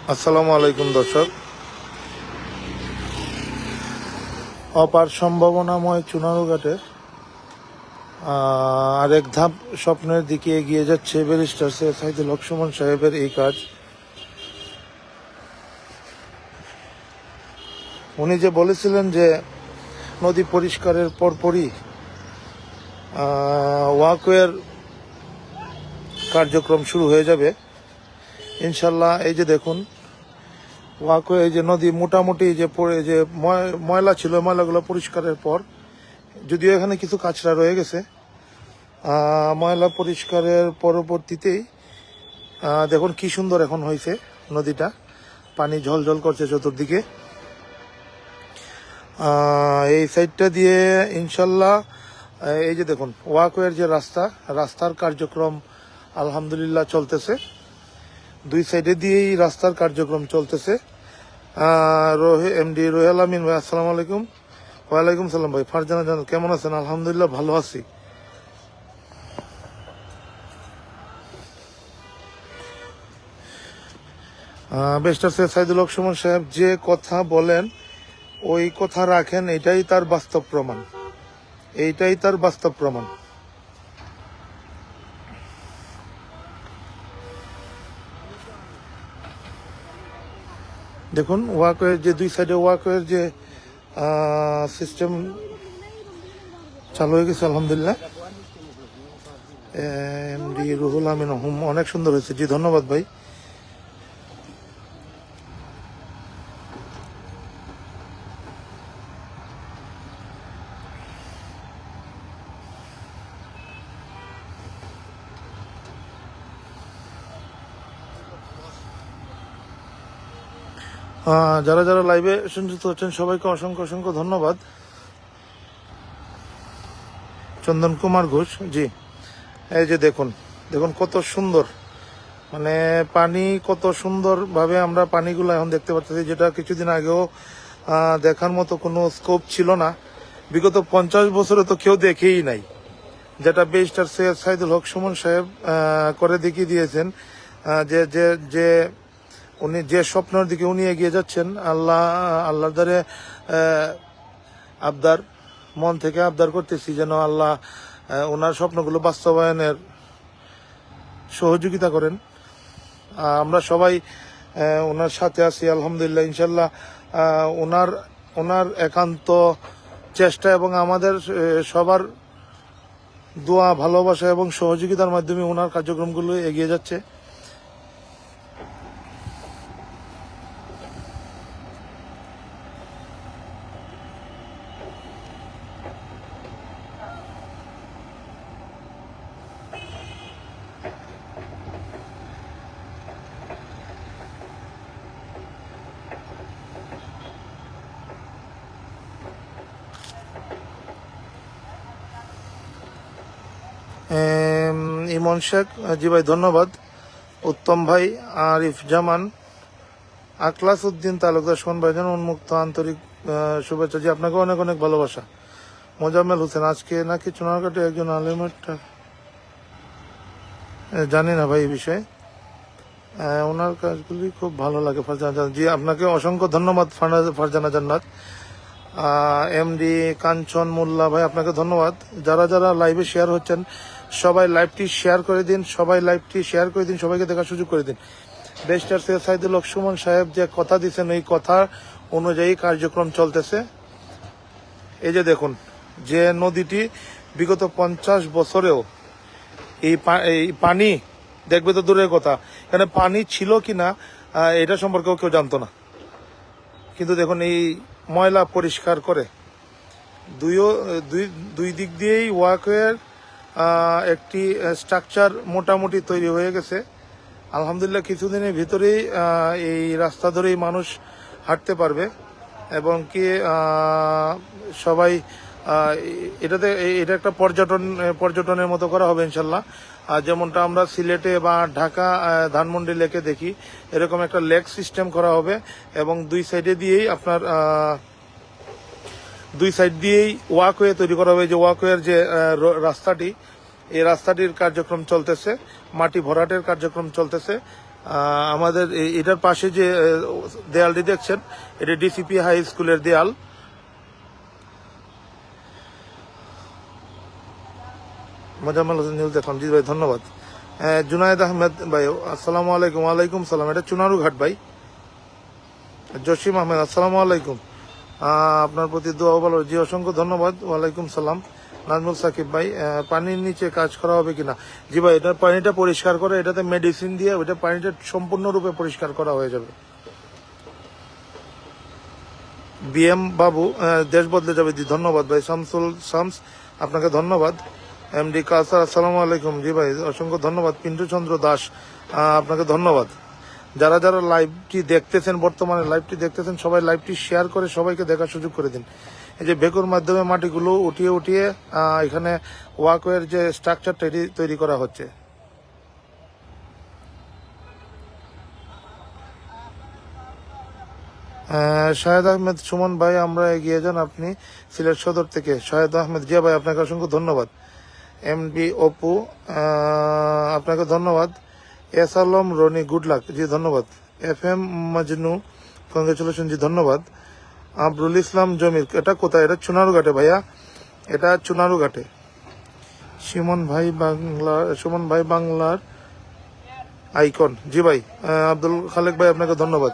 আসসালামু আলাইকুম দর্শক। অপার সম্ভাবনাময় চুনারুঘাটে আরেক ধাপ স্বপ্নের দিকে এগিয়ে যাচ্ছে ব্যারিস্টার সৈয়দ সাইদুল হক সুমন সাহেবের এই কাজ। উনি যে বলেছিলেন যে নদী পরিষ্কারের পরপরই ওয়াকওয়ের কার্যক্রম শুরু হয়ে যাবে ইনশাল্লাহ। এই যে দেখুন ওয়াকওয়ে, এই যে নদী মোটামুটি যে যে ময়লা ছিল, ময়লাগুলো পরিষ্কারের পর, যদিও এখানে কিছু কাঁচরা রয়ে গেছে, ময়লা পরিষ্কারের পরবর্তীতেই দেখুন কি সুন্দর এখন হয়েছে নদীটা, পানি ঝলঝল করছে চতুর্দিকে। এই সাইডটা দিয়ে ইনশাল্লাহ এই যে দেখুন ওয়াকওয়ের যে রাস্তার কার্যক্রম আলহামদুলিল্লাহ চলতেছে। দুই সাইডে দিয়েই রাস্তার কার্যক্রম চলতেছে। এমডি রোহেল আমিন ভাই, আসসালামু আলাইকুম। ওয়ালাইকুম সালাম ভাই। ফারজানা জানাল, কেমন আছেন? আলহামদুলিল্লাহ ভালো আছি। ব্যারিস্টার সৈয়দ সাইদুল হক সুমন সাহেব যে কথা বলেন ওই কথা রাখেন, এটাই তার বাস্তব প্রমাণ, এইটাই তার বাস্তব প্রমাণ। দেখুন ওয়াকওয়ের যে দুই সাইডে ওয়াকওয়ের যে সিস্টেম চালু হয়ে গেছে আলহামদুলিল্লাহ। এমডি রুহুল আমিন হুম, অনেক সুন্দর হয়েছে। জি ধন্যবাদ ভাই। যারা যারা লাইভে সংযুক্ত হচ্ছেন সবাইকে অসংখ্য অসংখ্য ধন্যবাদ। চন্দন কুমার ঘোষ, জি। এই যে দেখুন দেখুন কত সুন্দর, মানে পানি কত সুন্দরভাবে আমরা পানিগুলো এখন দেখতে পাচ্ছি, যেটা কিছুদিন আগেও দেখার মতো কোনো স্কোপ ছিল না। বিগত 50 বছরে তো কেউ দেখেই নাই, যেটা ব্যারিস্টার সৈয়দ সাইদুল হক সুমন সাহেব করে দেখিয়ে দিয়েছেন। যে যে যে উনি যে স্বপ্নের দিকে উনি এগিয়ে যাচ্ছেন, আল্লাহর দ্বারে আবদার, মন থেকে আবদার করতেছি যেন আল্লাহ ওনার স্বপ্নগুলো বাস্তবায়নের সহযোগিতা করেন। আমরা সবাই ওনার সাথে আছি আলহামদুলিল্লাহ ইনশাল্লাহ। ওনার ওনার একান্ত চেষ্টা এবং আমাদের সবার দোয়া, ভালোবাসা এবং সহযোগিতার মাধ্যমে ওনার কার্যক্রমগুলো এগিয়ে যাচ্ছে। ইমন শেখ, জি ভাই ধন্যবাদ। উত্তম ভাই, আরিফ জামান, আখলাস উদ্দিন তালুকদার, শোন ভাইজান উন্মুক্ত আন্তরিক শুভেচ্ছা। জি আপনাকে অনেক অনেক ভালোবাসা। মোজাম্মেল হোসেন, আজকে নাকি চুনারঘাটে একজন আলিমের জানি না ভাই এই বিষয়ে, ওনার কাজগুলি খুব ভালো লাগে ফারজানা জান্নাত। জি আপনাকে অসংখ্য ধন্যবাদ ফারজানা জান্নাত। এমডি কাঞ্চন মোল্লা ভাই, আপনাকে ধন্যবাদ। যারা যারা লাইভে শেয়ার হচ্ছেন সবাই লাইভটি শেয়ার করে দিন, সবাইকে দেখার সুযোগ করে দিন। ব্যারিস্টার সৈয়দ সাইদুল হক সুমন সাহেব যে কথা দিচ্ছেন ওই কথা অনুযায়ী কার্যক্রম চলতেছে। এই যে দেখুন যে নদীটি বিগত 50 বছরেও এই পানি দেখবে তো দূরের কথা, এখানে পানি ছিল কিনা এটা সম্পর্কেও কেউ জানতো না, কিন্তু দেখুন এই ময়লা পরিষ্কার করে দুই দিক দিয়েই ওয়াকওয়ের একটি স্ট্রাকচার মোটামুটি তৈরি হয়ে গেছে আলহামদুলিল্লাহ। কিছুদিনের ভিতরেই এই রাস্তা ধরেই মানুষ হাঁটতে পারবে এবং কি সবাই এটা একটা পর্যটনের মতো করা হবে ইনশাল্লাহ। যেমনটা আমরা সিলেটে বা ঢাকা ধানমন্ডি লেকে দেখি, এরকম একটা লেক সিস্টেম করা হবে এবং দুই সাইড দিয়েই ওয়াকওয়ে তৈরি করা হবে। যে ওয়াকওয়ের যে রাস্তাটি, এই রাস্তাটির কার্যক্রম চলতেছে, মাটি ভরাটের কার্যক্রম চলতেছে। আমাদের এটার পাশে যে দেয়ালটি দেখছেন, এটা ডিসিপি হাই স্কুলের দেয়াল। মোজাম্মেল হোসেন নিউজ দেখুন, জি ভাই ধন্যবাদ। জুনায়েদ আহমেদ ভাই আসসালামু আলাইকুম। ওয়ালাইকুম সালাম। এটা চুনারু ঘাট ভাই। জসিম আহমেদ আসসালামু আলাইকুম, আপনার প্রতি দোয়া ভালো, জি অসংখ্য ধন্যবাদ। ওয়ালাইকুম সালাম। নাজমুল সাকিব ভাই পানির নিচে কাজ করা হবে কিনা, জি ভাই এটা পানিটা পরিষ্কার করে এটাতে মেডিসিন দিয়ে ওইটা পানিটা সম্পূর্ণরূপে পরিষ্কার করা হয়ে যাবে। বিএম বাবু দেশ বদলে যাবে, জি ধন্যবাদ ভাই। শামস আপনাকে ধন্যবাদ। এমডি কাসার আসসালামু আলাইকুম, জি ভাই অসংখ্য ধন্যবাদ। পিন্টু চন্দ্র দাস আপনাকে ধন্যবাদ। যারা যারা লাইভটি দেখতেছেন, বর্তমানে লাইভটি দেখতেছেন, সবাই লাইভটি শেয়ার করে সবাইকে দেখার সুযোগ করে দিন। এই যে বেকুর মাধ্যমে মাটিগুলো উঠিয়ে উঠিয়ে এখানে ওয়াকওয়ের যে স্ট্রাকচারটা এটি তৈরি করা হচ্ছে। শাহেদ আহমেদ সুমন ভাই আমরা এগিয়ে যান, আপনি সিলেট সদর থেকে। শাহেদ আহমেদ জিয়া ভাই আপনাকে অসংখ্য ধন্যবাদ। এমডি অপু আপনাকে ধন্যবাদ। S Alam Rony good luck, জি ধন্যবাদ। এফ এম মাজনু কংগ্রেচুলেশন, জি ধন্যবাদ। আবরুল ইসলাম জমির, এটা কোথায়? এটা চুনারুঘাটে ভাইয়া, এটা চুনারুঘাটে। সুমন ভাই বাংলার আইকন, জি ভাই। আব্দুল খালেক ভাই আপনাকে ধন্যবাদ।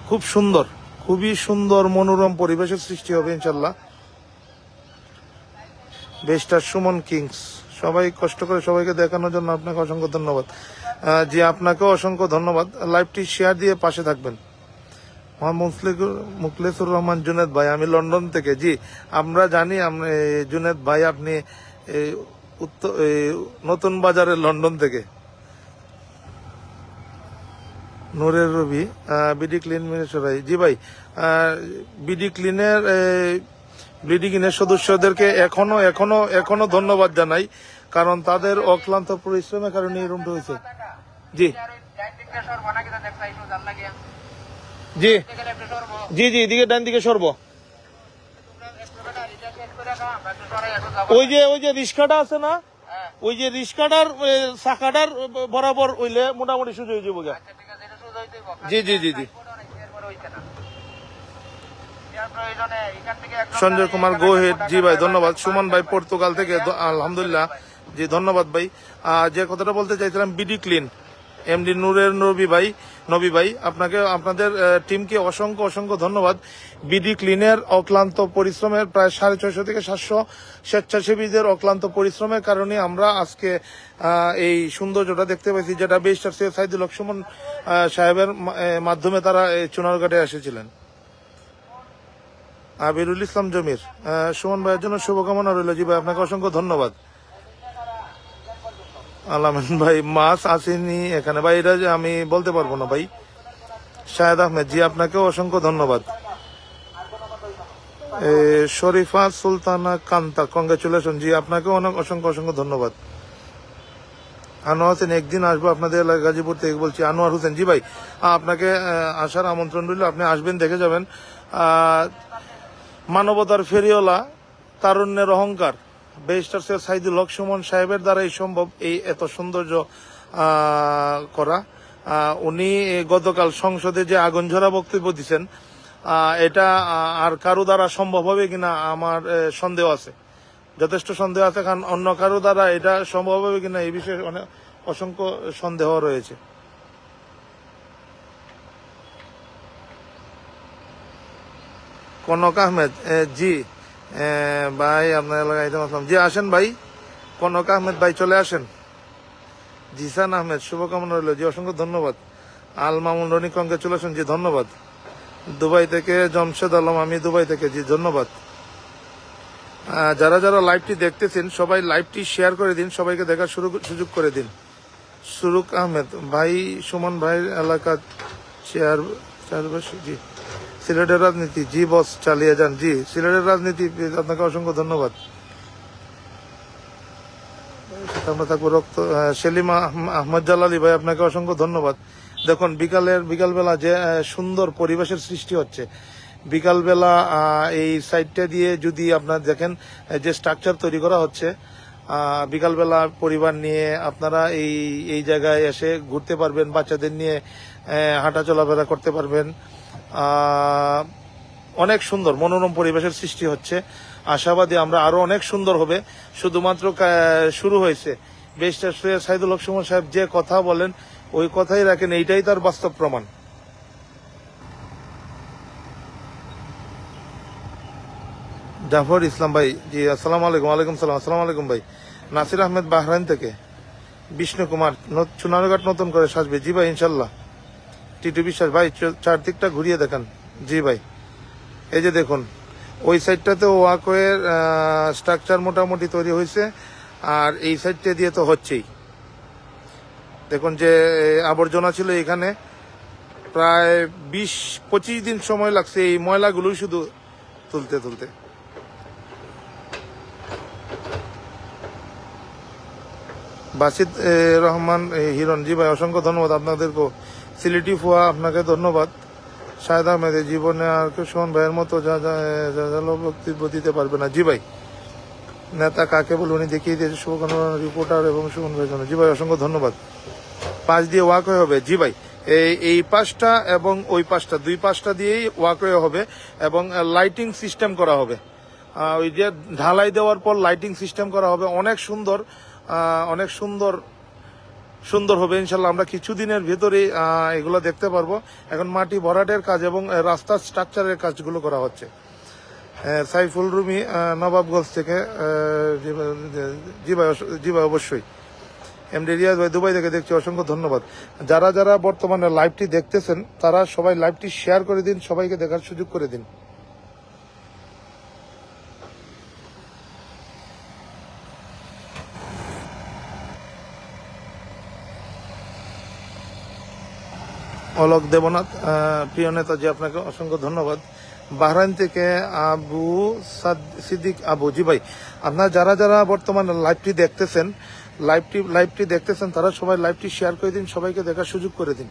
খুব সুন্দর, খুবই সুন্দর মনোরম পরিবেশের সৃষ্টি হবে ইনশাল্লাহ। বেস্টার সুমন কিংস সবাই কষ্ট করে সবাইকে দেখানোর জন্য আপনাকে অসংখ্য ধন্যবাদ। জি আপনাকেও অসংখ্য ধন্যবাদ। লাইভটি শেয়ার দিয়ে পাশে থাকবেন। মুখলেসুর রহমান জুনেদ ভাই আমি লন্ডন থেকে, জি আমরা জানি জুনেদ ভাই আপনি নতুন বাজারের লন্ডন থেকে। নূরের রবি বিডি ক্লিন মিনেশ্বরাই, জি ভাই বিডি ক্লিনের সদস্যদেরকে এখনো এখনো এখনো ধন্যবাদ জানাই, কারণ তাদের অক্লান্ত পরিশ্রমের কারণে এই রুমটা হয়েছে। জি জি জি জি এদিকে ডান দিকে সরব। ওই যে রিস্কাটা আছে না, ওই যে রিস্কাটার চাকাটার বরাবর হইলে মোটামুটি সুযোগ হয়ে যাবো। জি জি জি জি। সঞ্জয় কুমার গোহেড, জি ভাই ধন্যবাদ। সুমন ভাই পর্তুগাল থেকে, আলহামদুলিল্লাহ, জি ধন্যবাদ ভাই। যে কথাটা বলতে চাইছিলাম, বিডি ক্লিন এমডি নূরের নবী ভাই আপনাকে আপনাদের টিমকে অসংখ্য অসংখ্য ধন্যবাদ। বিডি ক্লিনের অক্লান্ত পরিশ্রমের প্রায় 650 থেকে 700 স্বেচ্ছাসেবীদের অক্লান্ত পরিশ্রমের কারণে আমরা আজকে এই সৌন্দর্যটা দেখতে পাইছি, যেটা বেস্টার সৈয়দ সাইদুল হক সুমন সাহেবের মাধ্যমে তারা চুনারঘাটে এসেছিলেন। আবিরুল ইসলাম জমির সুমন ভাইয়ের জন্য শুভকামনা রইল, জি ভাই আপনাকে অসংখ্য ধন্যবাদ। আলামিন ভাই মাছ আসেনি এখানে ভাই, এটা আমি বলতে পারবো না ভাই। শাহেদ আহমেদ, জি আপনাকেও অসংখ্য ধন্যবাদ। শরীফা সুলতানা কান্তা কংগ্রেচুলেশন, জি আপনাকেও অনেক অসংখ্য অসংখ্য ধন্যবাদ। আনোয়ার হোসেন একদিন আসবো আপনাদের এলাকা গাজীপুর থেকে বলছি। আনোয়ার হোসেন, জি ভাই আপনাকে আসার আমন্ত্রণ রইল, আপনি আসবেন, দেখে যাবেন। মানবতার ফেরিওয়ালা, তারুণ্যের অহংকার ব্যারিস্টার সৈয়দ সাইদুল হক সুমন সাহেবের দ্বারাই সম্ভব এই এত সৌন্দর্য করা। উনি গতকাল সংসদে যে আগুন ঝরা বক্তব্য দিচ্ছেন, এটা আর কারো দ্বারা সম্ভব হবে কিনা আমার সন্দেহ আছে, যথেষ্ট সন্দেহ আছে, কারণ অন্য কারো দ্বারা এটা সম্ভব হবে কিনা এই বিষয়ে অনেক অসংখ্য সন্দেহ রয়েছে। কনক আহমেদ, জি ভাই আপনার এলাকায় আসলাম, জি আসেন ভাই। কনক আহমেদ ভাই চলে আসেন। জিসান আহমেদ শুভকামনা রইল, জি অসংখ্য ধন্যবাদ। আল মামুন রনি কংগ্রেচুলেশন, জি ধন্যবাদ। দুবাই থেকে জমশেদ আলম আমি দুবাই থেকে, জি ধন্যবাদ। যারা যারা লাইভটি দেখতেছেন সবাই লাইভটি শেয়ার করে দিন, সবাইকে দেখার সুযোগ করে দিন। সুরুক আহমেদ ভাই সুমন ভাইয়ের এলাকা চারবাসী, জি সিলেটের রাজনীতি, জি বস চালিয়ে যান, জি সিলেটের রাজনীতি আপনাকে অসংখ্য ধন্যবাদ। আমরা থাকবো রক্ত সেলিম আহমদ জালালি ভাই আপনাকে অসংখ্য ধন্যবাদ। দেখুন বিকালবেলা যে সুন্দর পরিবেশের সৃষ্টি হচ্ছে। বিকালবেলা এই সাইডটা দিয়ে যদি আপনার দেখেন যে স্ট্রাকচার তৈরি করা হচ্ছে, বিকালবেলা পরিবার নিয়ে আপনারা এই জায়গায় এসে ঘুরতে পারবেন, বাচ্চাদের নিয়ে হাঁটা চলাফেরা করতে পারবেন। অনেক সুন্দর মনোরম পরিবেশের সৃষ্টি হচ্ছে। আশাবাদী আমরা আরো অনেক সুন্দর হবে। শুধুমাত্র শুরু হয়েছে। ব্যারিস্টার সৈয়দ সাইদুল হক সুমন সাহেব যে কথা বলেন ওই কথাই রাখেন, এইটাই তার বাস্তব প্রমাণ। জাফর ইসলাম ভাই, জি আসসালামু আলাইকুম। ওয়ালাইকুম সালাম। আসসালামু আলাইকুম ভাই। নাসির আহমেদ বাহরাইন থেকে। বিষ্ণু কুমার চুনারঘাট নতুন করে সাজবে, জি ভাই ইনশাল্লাহ। টিটু বিশ্বাস ভাই চারদিকটা ঘুরিয়ে দেখান, জি ভাই। এই যে দেখুন ওই সাইডটাতে ওয়াকওয়ের স্ট্রাকচার মোটামুটি তৈরি হয়েছে, আর এই সাইডটা দিয়ে তো হচ্ছেই। দেখুন যে আবর্জনা ছিল এখানে, প্রায় 20-25 দিন সময় লাগছে এই ময়লাগুলো শুধু তুলতে তুলতে। বাসিদ রহমান হিরণ, জি ভাই অসংখ্য ধন্যবাদ আপনাদেরকেও। সিলেটি ফুয়া আপনাকে ধন্যবাদ। শাহেদ আহমেদ, জীবনে আর কেউ সুমন ভাইয়ের মতো যা বক্তব্য দিতে পারবে না, জি ভাই। নেতা কাকে বলে উনি দেখিয়ে দিয়েছে, শুভকামনা রিপোর্টার এবং সুমন ভাইয়ের জন্য, জি ভাই অসংখ্য ধন্যবাদ। পাশ দিয়ে ওয়াকওয়ে হবে, জি ভাই। এই পাশটা এবং ওই পাশটা, দুই পাশটা দিয়েই ওয়াকওয়ে হবে এবং লাইটিং সিস্টেম করা হবে। ওই যে ঢালাই দেওয়ার পর লাইটিং সিস্টেম করা হবে, অনেক সুন্দর, অনেক সুন্দর সুন্দর হবে ইনশাল্লাহ। আমরা কিছুদিনের ভেতরেই এগুলো দেখতে পারবো। এখন মাটি ভরাটের কাজ এবং রাস্তার স্ট্রাকচারের কাজগুলো করা হচ্ছে। সাইফুল রুমি নবাবগঞ্জ থেকে, জি ভাই অবশ্যই। এমডি রিয়াজ ভাই দুবাই থেকে দেখছি, অসংখ্য ধন্যবাদ। যারা যারা বর্তমানে লাইভটি দেখতেছেন তারা সবাই লাইভটি শেয়ার করে দিন, সবাইকে দেখার সুযোগ করে দিন। অলোক দেবনাথ, প্রিয় নেতাজি আপনাকে অসংখ্য ধন্যবাদ। বাহরাইন থেকে আবু সিদ্দিক আবু, জি ভাই আপনারা যারা যারা বর্তমানে লাইভটি দেখতেছেন তারা সবাই লাইভটি শেয়ার করে দিন, সবাইকে দেখার সুযোগ করে দিন।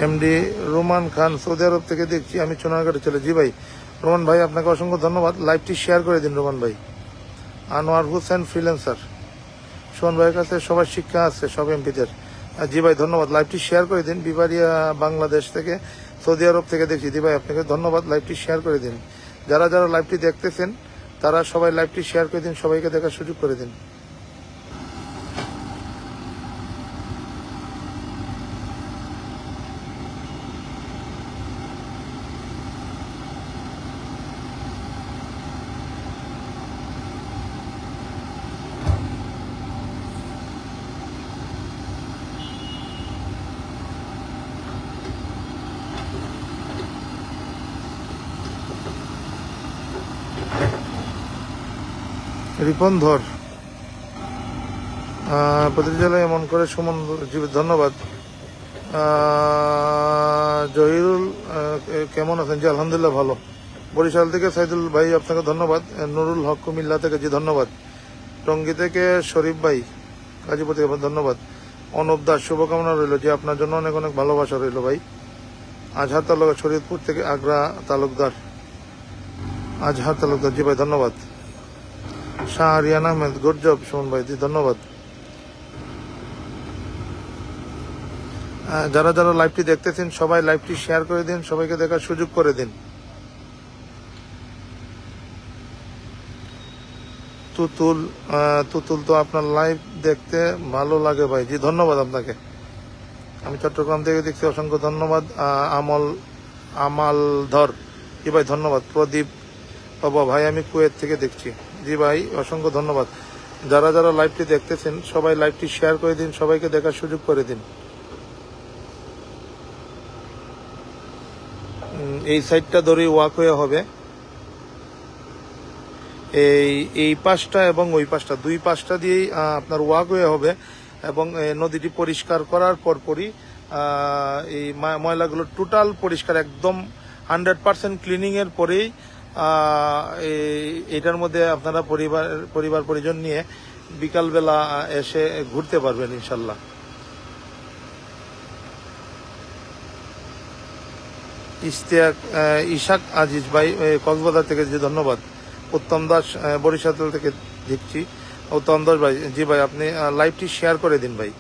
এমডি রোমান খান, সৌদি আরব থেকে দেখছি, আমি চুনারঘাটে চলে, জি ভাই। রোমান ভাই আপনাকে অসংখ্য ধন্যবাদ, লাইভটি শেয়ার করে দিন রোমান ভাই। আনোয়ার হোসেন ফ্রিল্যান্সার, সুমন ভাইয়ের কাছে সবার শিক্ষা আছে, সব এমপিদের, জি ভাই ধন্যবাদ, লাইভটি শেয়ার করে দিন। বিবারিয়া বাংলাদেশ থেকে, সৌদি আরব থেকে দেখছি, জি ভাই আপনাকে ধন্যবাদ, লাইভটি শেয়ার করে দিন। যারা যারা লাইভটি দেখতেছেন তারা সবাই লাইভটি শেয়ার করে দিন, সবাইকে দেখার সুযোগ করে দিন। রিপন ধর, প্রতিটি জেলায় এমন করে সুমন, ধন্যবাদ। জহিরুল কেমন আছেন, জি আলহামদুলিল্লাহ ভালো। বরিশাল থেকে সাইদুল ভাই আপনাকে ধন্যবাদ। নুরুল হক কুমিল্লা থেকে, জি ধন্যবাদ। টঙ্গী থেকে শরীফ ভাই, গাজীপুর থেকে ধন্যবাদ। অনুপ দাস, শুভকামনা রইল, যে আপনার জন্য অনেক অনেক ভালোবাসা রইল ভাই। আজহার তালুকদার, শরীয়তপুর থেকে আগ্রা তালুকদার, আজহার তালুকদার, জি ভাই ধন্যবাদ। শাহরিয়ান আহমেদ, গুড জব সুমন ভাই, জি ধন্যবাদ। যারা যারা লাইভটি দেখতেছেন সবাই লাইভটি শেয়ার করে দিন, সবাইকে দেখার সুযোগ করে দিন। তুতুল তো আপনার লাইভ দেখতে ভালো লাগে ভাই, জি ধন্যবাদ আপনাকে। আমি চট্টগ্রাম থেকে দেখছি, অসংখ্য ধন্যবাদ। আমাল ধর, জি ভাই ধন্যবাদ। প্রদীপ বাবা ভাই, আমি কুয়েত থেকে দেখছি, জি ভাই অসংখ্য ধন্যবাদ। যারা যারা লাইভটি দেখতেছেন সবাই লাইভটি শেয়ার করে দিন, সবাইকে দেখার সুযোগ করে দিন। এই সাইডটা ধরে ওয়াকওয়ে হবে, এই পাশটা এবং ওই পাশটা, দুই পাশটা দিয়েই আপনার ওয়াকওয়ে হবে এবং নদীটি পরিষ্কার করার পরপরই এই ময়লাগুলো টোটাল পরিষ্কার, একদম 100% ক্লিনিং এর পরেই এটার মধ্যে আপনারা পরিবার পরিজন নিয়ে বিকালবেলা এসে ঘুরতে পারবেন ইনশাল্লাহ। ইশাক আজিজ ভাই কক্সবাজার থেকে, যে ধন্যবাদ। উত্তম দাস বরিশাল থেকে দেখছি। উত্তম দাস ভাই, জি ভাই আপনি লাইভটি শেয়ার করে দিন ভাই।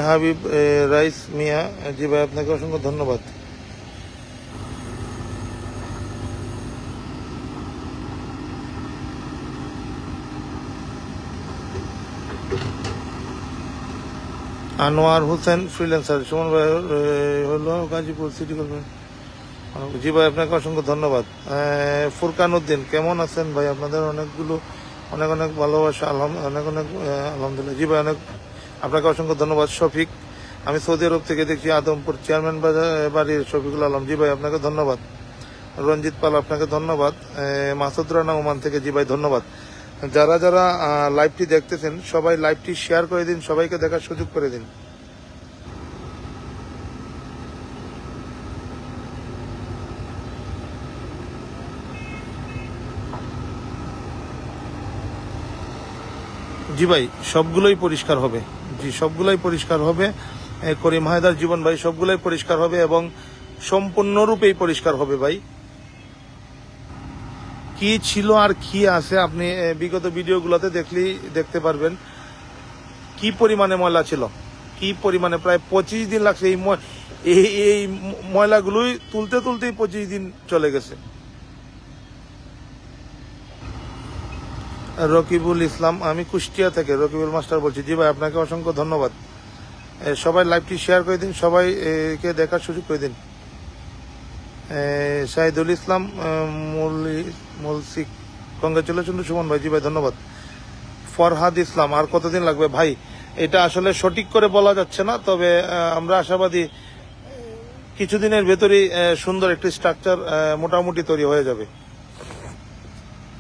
হাবিব রাইস মিয়া, জি ভাই আপনাকে অসংখ্য ধন্যবাদ। আনোয়ার হোসেন ফ্রিল্যান্সার, সুমন ভাই হলো গাজীপুর সিটি কর্পোরেশন, জি ভাই আপনাকে অসংখ্য ধন্যবাদ। ফুরকান উদ্দিন, কেমন আছেন ভাই? আপনাদের অনেক অনেক ভালোবাসা, অনেক আলহামদুলিল্লাহ। জি ভাই আপনাকে অসংখ্য ধন্যবাদ। শফিক, আমি সৌদি আরব থেকে দেখছি, আদমপুর চেয়ারম্যান বাড়ির শফিকুল আলম, জি ভাই আপনাকে ধন্যবাদ। রঞ্জিত পাল, আপনাকে ধন্যবাদ। মাসুদ রানা ওমান থেকে, জি ভাই ধন্যবাদ। যারা যারা লাইভটি দেখতেছেন সবাই লাইভটি শেয়ার করে দিন, সবাইকে দেখার সুযোগ করে দিন। জি ভাই সবগুলোই পরিষ্কার হবে, জি সবগুলোই পরিষ্কার হবে। করিম হায়দার জীবন ভাই, সবগুলোই পরিষ্কার হবে এবং সম্পূর্ণরূপেই পরিষ্কার হবে ভাই। কি ছিল আর কি আছে আপনি বিগত ভিডিওগুলোতে দেখতে পারবেন কি পরিমাণে ময়লা ছিল, কি পরিমাণে, প্রায় 25 দিন লাগছে এই ময়লাগুলোই তুলতেই 25 দিন চলে গেছে। রকিবুল ইসলাম, আমি কুষ্টিয়া থেকে রকিবুল মাস্টার বলছি, জি ভাই আপনাকে অসংখ্য ধন্যবাদ। সবাই লাইভটি শেয়ার করে দিন, সবাইকে দেখার সুযোগ করে দিন। শাহিদুল ইসলাম মুলসিক, কংগ্রেচুলেশন টু সুমন ভাই, জি ভাই ধন্যবাদ। ফরহাদ ইসলাম, আর কতদিন লাগবে ভাই? এটা আসলে সঠিক করে বলা যাচ্ছে না, তবে আমরা আশাবাদী কিছুদিনের ভেতরেই সুন্দর একটি স্ট্রাকচার মোটামুটি তৈরি হয়ে যাবে,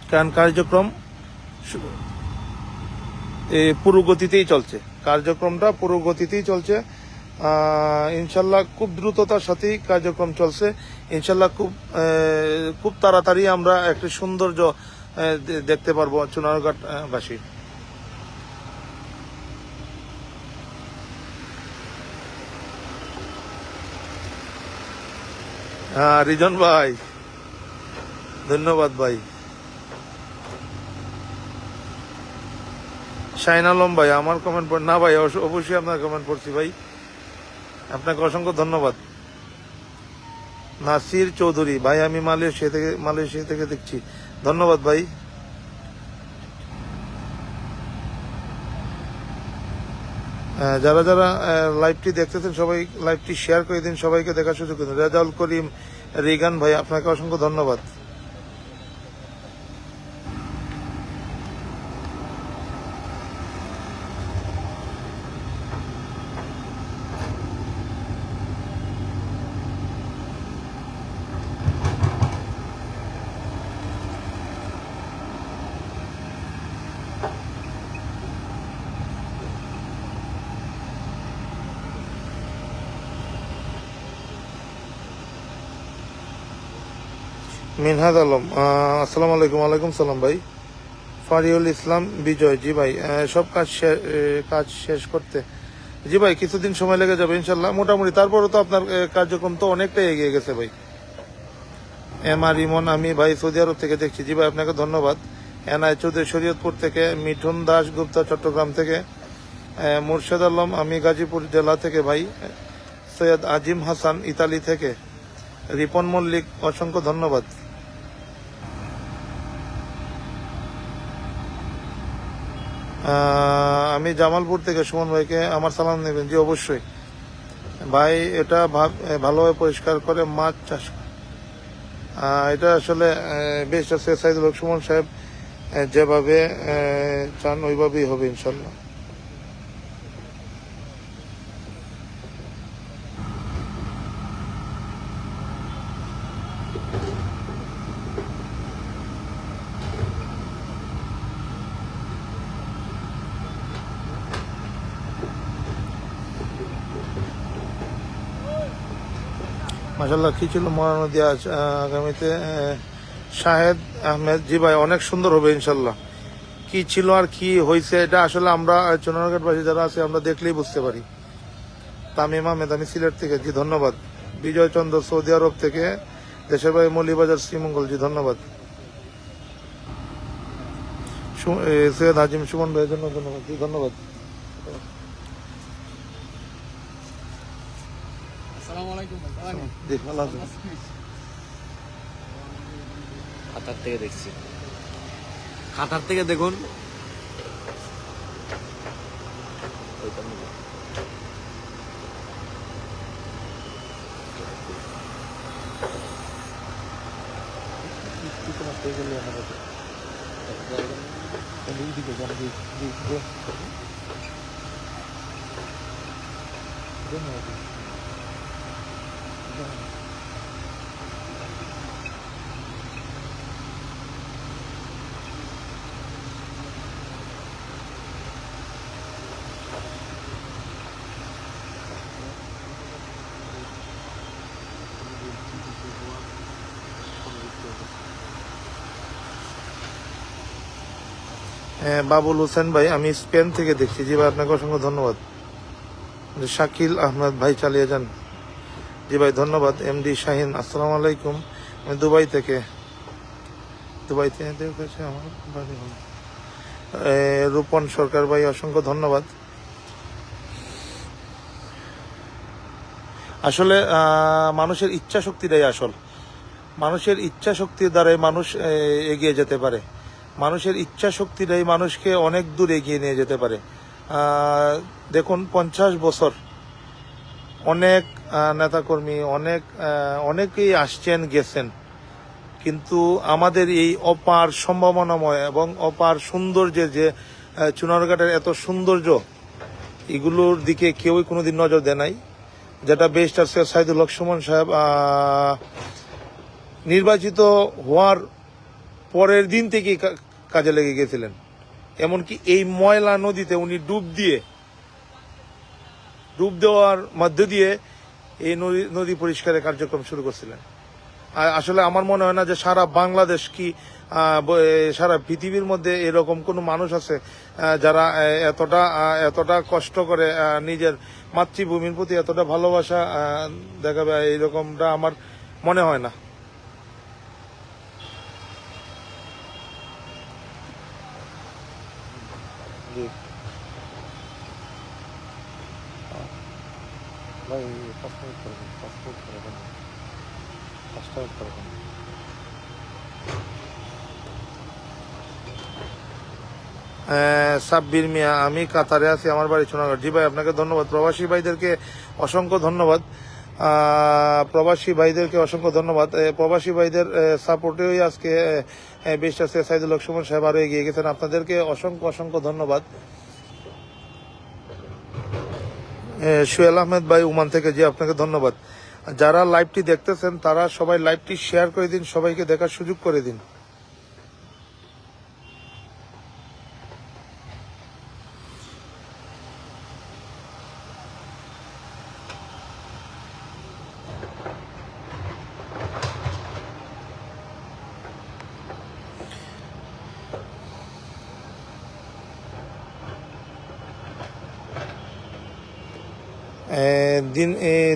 কারণ কার্যক্রম পুরো গতিতেই চলছে, কার্যক্রমটা পুরো গতিতেই চলছে। ইনশাল্লাহ খুব দ্রুততার সাথেই কার্যক্রম চলছে। ইনশাল্লাহ খুব তাড়াতাড়ি আমরা একটি সৌন্দর্য দেখতে পারবো চুনারঘাটবাসী। রিজন ভাই ধন্যবাদ ভাই। শাইন আলম ভাই, আমার কমেন্ট না ভাই, অবশ্যই আপনার কমেন্ট পড়ছি ভাই, আপনাকে অসংখ্য ধন্যবাদ। নাসির চৌধুরী ভাই, আমি মালয়েশিয়া থেকে দেখছি, ধন্যবাদ ভাই। যারা যারা লাইভটি দেখতেছেন সবাই লাইভটি শেয়ার করে দিন, সবাইকে দেখার সুযোগ করে দিন। রেজাউল করিম রিগান ভাই, আপনাকে অসংখ্য ধন্যবাদ। মিনহাজ আলম, আসসালামু আলাইকুম। ওয়ালাইকুম সালাম ভাই। ফারিউল ইসলাম বিজয়, জি ভাই সব কাজ শেষ করতে, জি ভাই কিছুদিন সময় লেগে যাবে ইনশাল্লাহ মোটামুটি, তারপরে তো আপনার কার্যক্রম তো অনেকটাই এগিয়ে গেছে ভাই। এম আর ইমন, আমি ভাই সৌদি আরব থেকে দেখছি, জি ভাই আপনাকে ধন্যবাদ। এনআই চৌধুরী শরীয়তপুর থেকে, মিঠুন দাস গুপ্তা চট্টগ্রাম থেকে, মুর্শেদ আলম, আমি গাজীপুর জেলা থেকে ভাই। সৈয়দ আজিম হাসান ইতালি থেকে, রিপন মল্লিক, অসংখ্য ধন্যবাদ। আমি জামালপুর থেকে, সুমন ভাইকে আমার সালাম নেবেন, জি অবশ্যই ভাই। এটা ভালোভাবে পরিষ্কার করে মাছ চাষ এটা আসলে বেশ আছে। সাইদুল হক সুমন সাহেব যেভাবে চান ওইভাবেই হবে ইনশাল্লাহ। মাশাল্লাহ, কি ছিল মহানদী আজ আগামীতে শাহেদ আহমেদ। জি ভাই, অনেক সুন্দর হবে ইনশাল্লাহ। কি ছিল আর কি হয়েছে এটা আসলে আমরা চুনারঘাটবাসী যারা আছে আমরা দেখলেই বুঝতে পারি। তামিম আহমেদ, আমি সিলেট থেকে। জি ধন্যবাদ। বিজয় চন্দ্র, সৌদি আরব থেকে। দেশের ভাই মৌলিবাজার শ্রীমঙ্গল। জি ধন্যবাদ। সৈয়দ হাজিম সুমন ভাইয়ের জন্য ধন্যবাদ। জি ধন্যবাদ। জি ভালো আছেন। কাতার থেকে দেখছি, কাতার থেকে দেখুন। বাবুল হোসেন ভাই, আমি স্পেন থেকে দেখছি। জি ভাই, আপনাকে অসংখ্য ধন্যবাদ। শাকিল আহমেদ ভাই, চালিয়ে যান। জি ভাই ধন্যবাদ। এমডি শাহিন, আসসালামু আলাইকুম। আমি দুবাই থেকে। দুবাই থেকে আমার বাড়ি হল। রূপন সরকার ভাই, অসংখ্য ধন্যবাদ। আসলে মানুষের ইচ্ছা শক্তিটাই আসল। মানুষের ইচ্ছা শক্তির দ্বারাই মানুষ এগিয়ে যেতে পারে। মানুষের ইচ্ছা শক্তিটাই মানুষকে অনেক দূর এগিয়ে নিয়ে যেতে পারে। দেখুন, 50 বছর অনেক নেতাকর্মী, অনেকেই আসছেন গেছেন, কিন্তু আমাদের এই অপার সম্ভাবনাময় এবং অপার সৌন্দর্যের যে চুনারঘাটের এত সৌন্দর্য, এগুলোর দিকে কেউই কোনোদিন নজর দেয় নাই। যেটা বেস্ট আছে, সাইদুল হক সুমন সাহেব নির্বাচিত হওয়ার পরের দিন থেকেই কাজে লেগে গেছিলেন। এমনকি এই ময়লা নদীতে উনি ডুব দেওয়ার মধ্য দিয়ে এই নদী পরিষ্কারের কার্যক্রম শুরু করছিলেন। আসলে আমার মনে হয় না যে সারা বাংলাদেশ কি সারা পৃথিবীর মধ্যে এরকম কোনো মানুষ আছে যারা এতটা কষ্ট করে নিজের মাতৃভূমির প্রতি এতটা ভালোবাসা দেখাবে, এইরকমটা আমার মনে হয় না। জি ভাই, 5 মিনিট করবেন, 5 মিনিট করবেন, 5 মিনিট করবেন। সাব্বির মিয়া, আমি কাতারে আছি, আমার বাড়ি সোনারঘাট। জি ভাই, আপনাকে ধন্যবাদ। প্রবাসী ভাইদেরকে অসংখ্য ধন্যবাদ। প্রবাসী ভাইদেরকে অসংখ্য ধন্যবাদ। প্রবাসী ভাইদের সাপোর্টেই আজকে বেশ আছে সাইদুল হক সুমন সাহেব আরও এগিয়ে গেছেন। আপনাদেরকে অসংখ্য ধন্যবাদ। সোহেল আহমেদ ভাই ওমান থেকে, জি আপনাকে ধন্যবাদ। যারা লাইভটি দেখতেছেন তারা সবাই লাইভটি শেয়ার করে দিন, সবাইকে দেখার সুযোগ করে দিন।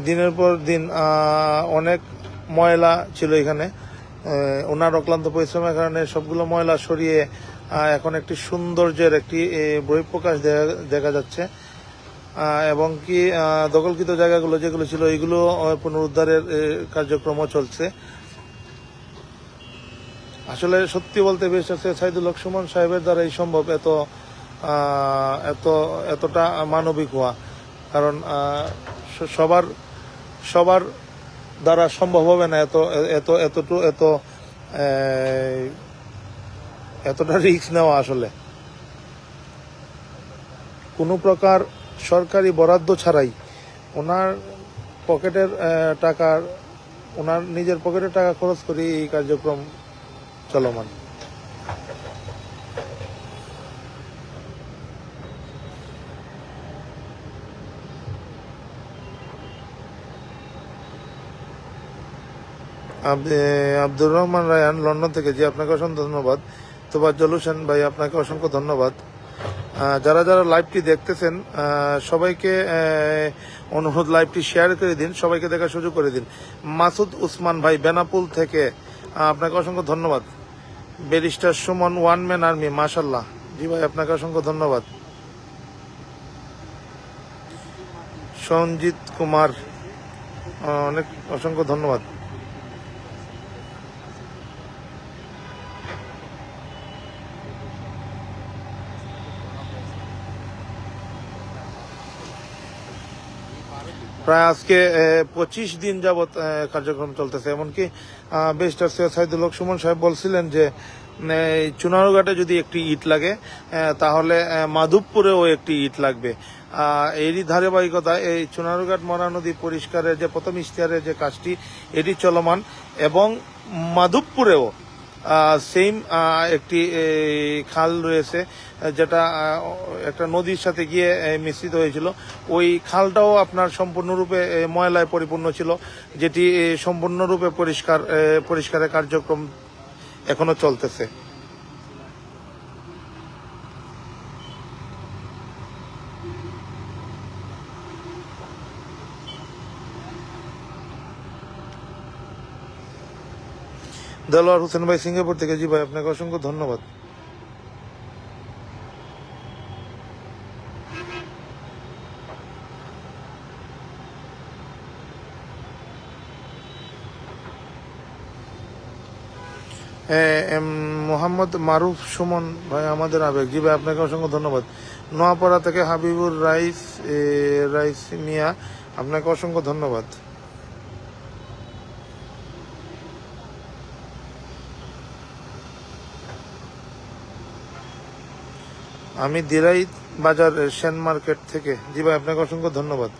দিনের পর দিন অনেক ময়লা ছিল এখানে। ওনার অক্লান্ত পরিশ্রমের কারণে সবগুলো ময়লা সরিয়ে এখন একটি সৌন্দর্যের একটি বহিঃপ্রকাশ দেখা যাচ্ছে। এবং কি দখলকৃত জায়গাগুলো যেগুলো ছিল এগুলো পুনরুদ্ধারের কার্যক্রমও চলছে। আসলে সত্যি বলতে বেশ আছে সাইদুল হক সুমন সাহেবের দ্বারাই সম্ভব এতটা মানবিক হওয়া। কারণ সবার দ্বারা সম্ভব হবে না এত এত এতটু এত আহ, এতটা রিস্ক নেওয়া। আসলে কোনো প্রকার সরকারি বরাদ্দ ছাড়াই ওনার পকেটের টাকার, ওনার নিজের পকেটের টাকা খরচ করে এই কার্যক্রম চলমান। আব্দুর রহমান রায়ান লন্ডন থেকে, জি আপনাকে অসংখ্য ধন্যবাদ। তোবাজ্জল হোসেন ভাই আপনাকে অসংখ্য ধন্যবাদ। যারা যারা লাইভটি দেখতেছেন সবাইকে অনুরোধ লাইভটি শেয়ার করে দিন, সবাইকে দেখার সুযোগ করে দিন। মাসুদ উসমান ভাই বেনাপুল থেকে, আপনাকে অসংখ্য ধন্যবাদ। Barrister Suman one man army, মাশাল্লাহ, জি ভাই আপনাকে অসংখ্য ধন্যবাদ। সঞ্জিত কুমার, অনেক অসংখ্য ধন্যবাদ। প্রায় আজকে 25 দিন যাবৎ কার্যক্রম চলতেছে। এমনকি ব্যারিস্টার সৈয়দ সাইদুল হক সুমন সাহেব বলছিলেন যে এই চুনারুঘাটে যদি একটি ইট লাগে তাহলে মাধবপুরেও একটি ইট লাগবে। এরই ধারাবাহিকতা এই চুনারুঘাট মরা নদী পরিষ্কারের যে প্রথম ইশতেহারের যে কাজটি এটি চলমান, এবং মাধবপুরেও সেম একটি খাল রয়েছে যেটা একটা নদীর সাথে গিয়ে মিশ্রিত হয়েছিল। ওই খালটাও আপনার সম্পূর্ণরূপে ময়লায় পরিপূর্ণ ছিল, যেটি সম্পূর্ণরূপে পরিষ্কারের কার্যক্রম এখনো চলতেছে। দেলোয়ার হোসেন ভাই সিঙ্গাপুর থেকে, জি ভাই আপনাকে অসংখ্য ধন্যবাদ। মোহাম্মদ মারুফ সুমন ভাই আমাদের আবেগ, জি ভাই আপনাকে অসংখ্য ধন্যবাদ। নোয়াপাড়া থেকে হাবিবুর রাইস মিয়া, আপনাকে অসংখ্য ধন্যবাদ। আমি দিরাই বাজার সেন মার্কেট থেকে, জি ভাই আপনাকে অসংখ্য ধন্যবাদ।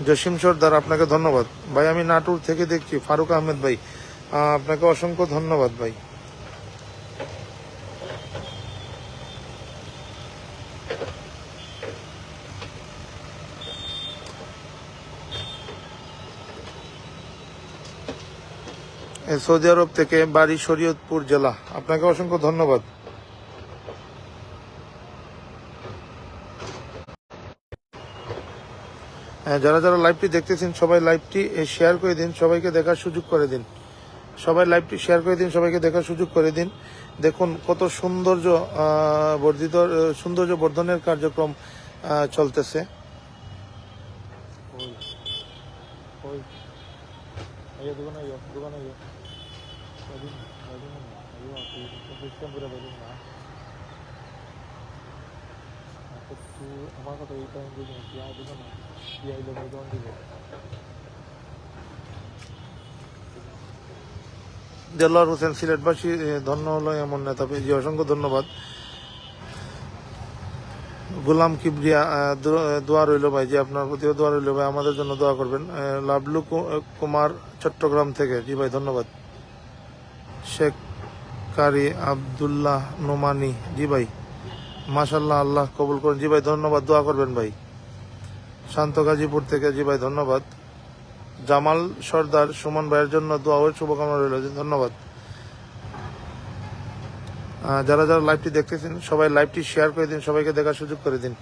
জসিম সর্দার, আপনাকে ধন্যবাদ ভাই। আমি নাটোর থেকে দেখছি, ফারুক আহমেদ ভাই, আপনাকে অসংখ্য ধন্যবাদ ভাই। সৌদি আরব থেকে বাড়ি শরীয়তপুর জেলা, আপনাকে অসংখ্য ধন্যবাদ। যারা যারা লাইভটি দেখতেছেন সবাই লাইভটি শেয়ার করে দিন, সবাইকে দেখার সুযোগ করে দিন। সবাই লাইভটি শেয়ার করে দিন, সবাইকে দেখার সুযোগ করে দিন। দেখুন কত সৌন্দর্য বর্ধনের কার্যক্রম চলতেছে। দেলোয়ার হোসেন সিলেটবাসী ধন্য হলো এমন নেতা পেয়েছি, অসংখ্য ধন্যবাদ। গোলাম কিবরিয়া, দোয়া রইল ভাই, যে আপনার প্রতিও দোয়া রইল ভাই, আমাদের জন্য দোয়া করবেন। লাভলু কুমার চট্টগ্রাম থেকে, জি ভাই ধন্যবাদ। শেখ কারি আবদুল্লাহ নোমানি, জি ভাই মাশাল্লাহ, আল্লাহ কবুল করেন, জি ভাই ধন্যবাদ, দোয়া করবেন ভাই। শান্ত গাজীপুর থেকে, জি ভাই ধন্যবাদ। জামাল সর্দার, সুমন ভাইয়ের জন্য দোয়া ও শুভকামনা রইল, ধন্যবাদ। যারা যারা লাইভটি দেখতেছেন সবাই লাইভটি শেয়ার করে দিন, সবাইকে দেখার সুযোগ করে দিন।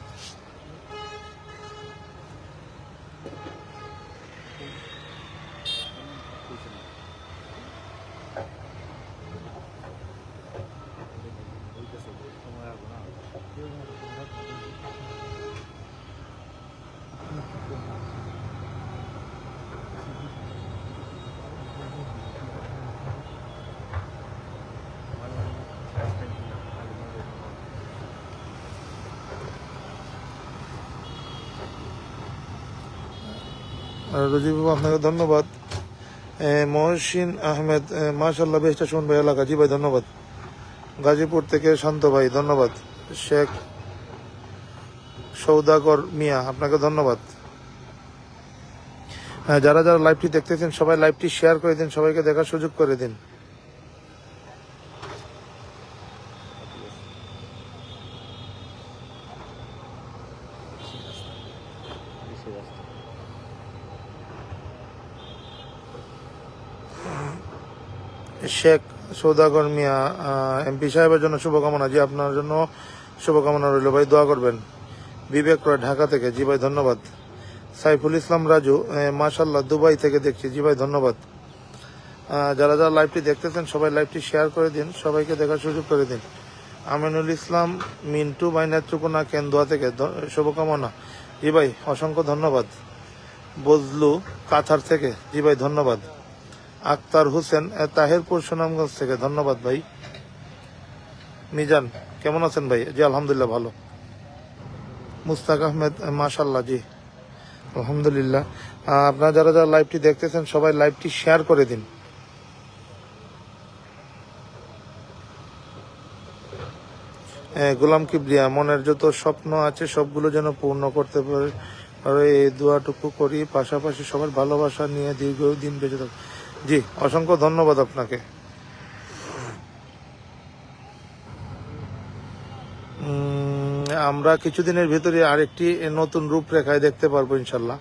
রজিব বাবু আপনাকে ধন্যবাদ। মহসিন আহমেদ মাশাল্লাহ বেশটা শুন ভাই এলাকা, জি ভাই ধন্যবাদ। গাজীপুর থেকে শান্ত ভাই ধন্যবাদ। শেখ সৌদাগর মিয়া আপনাকে ধন্যবাদ। যারা যারা লাইভটি দেখতেছেন সবাই লাইভটি শেয়ার করে দিন, সবাইকে দেখার সুযোগ করে দিন। শেখ সৌদাগর মিয়া এমপি সাহেবের জন্য শুভকামনা, জি আপনার জন্য শুভকামনা রইল ভাই, দোয়া করবেন। বিবেক রয় ঢাকা থেকে, জি ভাই ধন্যবাদ। সাইফুল ইসলাম রাজু মাশাল্লাহ দুবাই থেকে দেখছি, জি ভাই ধন্যবাদ। যারা যারা লাইভটি দেখতেছেন সবাই লাইভটি শেয়ার করে দিন, সবাইকে দেখার সুযোগ করে দিন। আমিনুল ইসলাম মিন্টু ভাই নেত্রকোনা কেন্দুয়া থেকে শুভকামনা, জি ভাই অসংখ্য ধন্যবাদ। বজলু কাছাড় থেকে, জি ভাই ধন্যবাদ। আক্তার হোসেন তাহেরপুর সুনামগঞ্জ থেকে, ধন্যবাদ ভাই। মিজান কেমন আছেন ভাই? জি আলহামদুলিল্লাহ ভালো। মুস্তাক আহমেদ মাশাল্লাহ, জি আলহামদুলিল্লাহ। আপনারা যারা যারা লাইভটি দেখতেছেন সবাই লাইভটি শেয়ার করে দিন। গোলাম কিবরিয়া মনের যত স্বপ্ন আছে সবগুলো যেন পূর্ণ করতে পারে এই দোয়াটুকু করি, পাশাপাশি সবার ভালোবাসা নিয়ে দীর্ঘদিন বেঁচে থাক। জি অসংখ্য ধন্যবাদ আপনাকে। আমরা কিছুদিনের ভিতরে আরেকটি নতুন রূপরেখায় দেখতে পারবো ইনশাল্লাহ।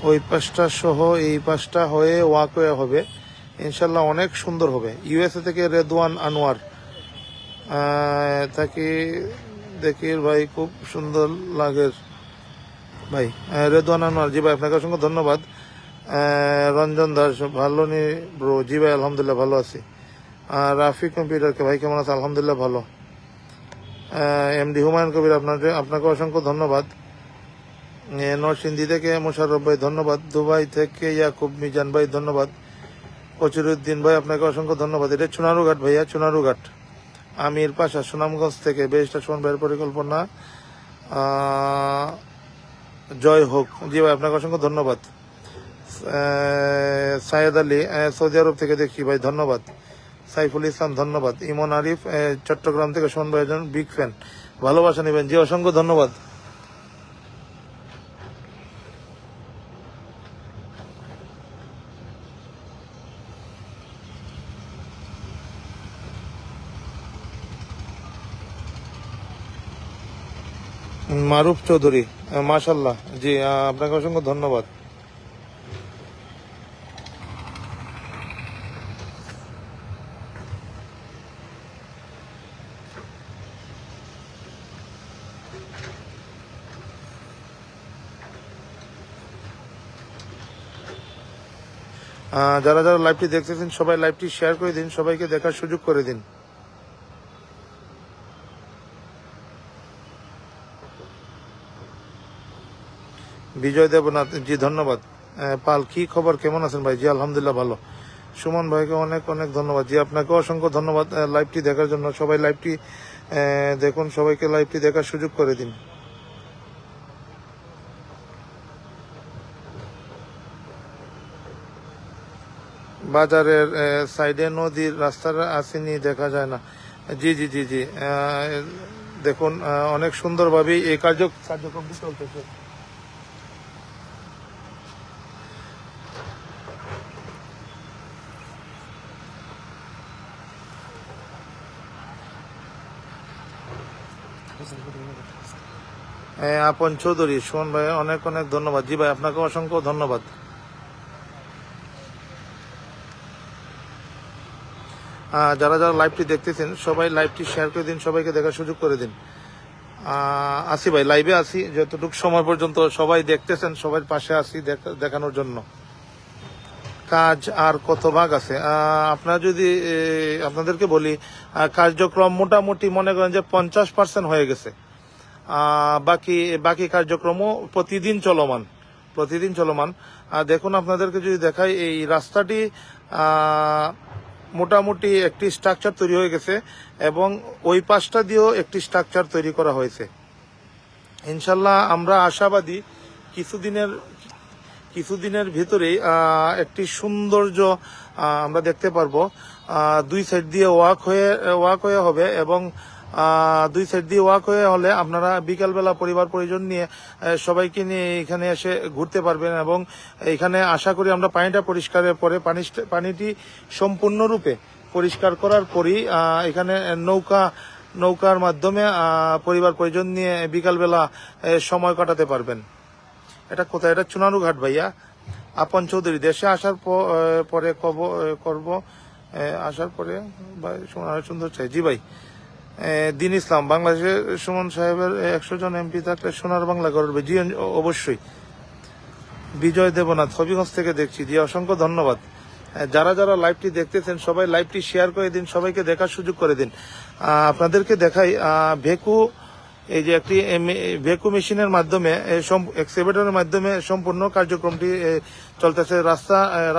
ওই পাশটা সহ এই পাশটা হয়ে ওয়াকওয়ে হবে ইনশাল্লাহ, অনেক সুন্দর হবে। ইউএসএ থেকে রেদওয়ান আনোয়ার তাকে দেখি ভাই খুব সুন্দর লাগে ভাই। রেদওয়ান আনোয়ার, জি ভাই আপনাকে অসংখ্য ধন্যবাদ। রঞ্জন দাস ভালো নি ব্রো, জি ভাই আলহামদুলিল্লাহ ভালো আছি। রাফি কম্পিউটারকে ভাই কেমন আছে? আলহামদুলিল্লাহ ভালো। এমডি হুমায়ুন কবির আপনাকে অসংখ্য ধন্যবাদ। নরসিংদী থেকে মোশাররফ ভাই ধন্যবাদ। দুবাই থেকে ইয়াকুব মিজান ভাই ধন্যবাদ। কচিরুদ্দিন ভাই আপনাকে অসংখ্য ধন্যবাদ। এটা চুনারুঘাট ভাইয়া, চুনারুঘাট। আমির পাশা সুনামগঞ্জ থেকে বেশটা শোন ভাইয়ের পরিকল্পনা জয় হোক, জি ভাই আপনাকে অসংখ্য ধন্যবাদ। সায়েদ আলী সৌদি আরব থেকে দেখি ভাই ধন্যবাদ। সাইফুল ইসলাম ধন্যবাদ। ইমন আরিফ চট্টগ্রাম থেকে শোন ভাই একজন বিগ ফ্যান, ভালোবাসা নেবেন, জি অসংখ্য ধন্যবাদ। মারুফ চৌধুরী মাশাল্লাহ, জি আপনাকে অসংখ্য ধন্যবাদ। যারা যারা লাইভটি দেখতেছেন সবাই লাইভটি শেয়ার করে দিন, সবাইকে দেখার সুযোগ করে দিন। বিজয় দেবনাথ, জি ধন্যবাদ। পাল কি খবর, কেমন আছেন ভাই? জি আলহামদুলিল্লাহ ভালো। সুমন ভাইকে অনেক অনেক ধন্যবাদ, জি আপনাকে অসংখ্য ধন্যবাদ লাইভটি দেখার জন্য। সবাই লাইভটি দেখুন, সবাইকে লাইভটি দেখার সুযোগ করে দিন। বাজারের সাইডে নদীর রাস্তাটা আসেনি, দেখা যায় না। জি জি জি জি দেখুন অনেক সুন্দরভাবেই এই কার্যক্রমটি চলতেছে। আপন চৌধুরী সুমন ভাই অনেক অনেক ধন্যবাদ, জি ভাই আপনাকে অসংখ্য ধন্যবাদ। যারা যারা লাইভটি দেখতেছেন সবাই লাইভটি শেয়ার করে দিন, সবাইকে দেখার সুযোগ করে দিন। আসি ভাই, লাইভে আসি যতটুকু সময় পর্যন্ত সবাই দেখতেছেন, সবার পাশে আসি দেখানোর জন্য। কাজ আর কত ভাগ আছে আপনারা যদি আপনাদেরকে বলি, কার্যক্রম মোটামুটি মনে করেন যে 50% হয়ে গেছে। বাকি কার্যক্রমও প্রতিদিন চলমান। দেখুন আপনাদেরকে যদি দেখাই, এই রাস্তাটি মোটামুটি একটি স্ট্রাকচার তৈরি হয়ে গেছে এবং ওই পাশটা দিয়েও একটি স্ট্রাকচার তৈরি করা হয়েছে। ইনশাল্লাহ আমরা আশাবাদী কিছুদিনের ভিতরেই একটি সৌন্দর্য আমরা দেখতে পারবো। দুই সাইড দিয়ে ওয়াক হয়ে হবে এবং দুই সাইড দিয়ে ওয়াক হয়ে হলে আপনারা বিকালবেলা পরিবার পরিজন নিয়ে সবাইকে নিয়ে এখানে এসে ঘুরতে পারবেন এবং এখানে আশা করি আমরা পানিটা পরিষ্কারের পরে পানিটি সম্পূর্ণরূপে পরিষ্কার করার পরই এখানে নৌকার মাধ্যমে পরিবার পরিজন নিয়ে বিকালবেলা সময় কাটাতে পারবেন। এটা কোথায়? এটা চুনারুঘাট ভাইয়া। আপন চৌধুরী, দেশে আসার পরে আসার পরে ভাই সুন্দর চাই। জি ভাই। দিন ইসলাম, বাংলাদেশের সুমন সাহেবের 100 জন এমপি থাকলে সোনার বাংলা গড়বে। জি অবশ্যই। বিজয় দেবনাথ, হবিগঞ্জ থেকে দেখছি। জি অসংখ্য ধন্যবাদ। যারা যারা লাইভটি দেখতেছেন সবাই লাইভটি শেয়ার করে দিন, সবাইকে দেখার সুযোগ করে দিন। আপনাদেরকে দেখাই ভেকু, এই যে একটি ভেকু মেশিনের মাধ্যমে এক্সকেভেটরের মাধ্যমে সম্পূর্ণ কার্যক্রমটি চলতেছে।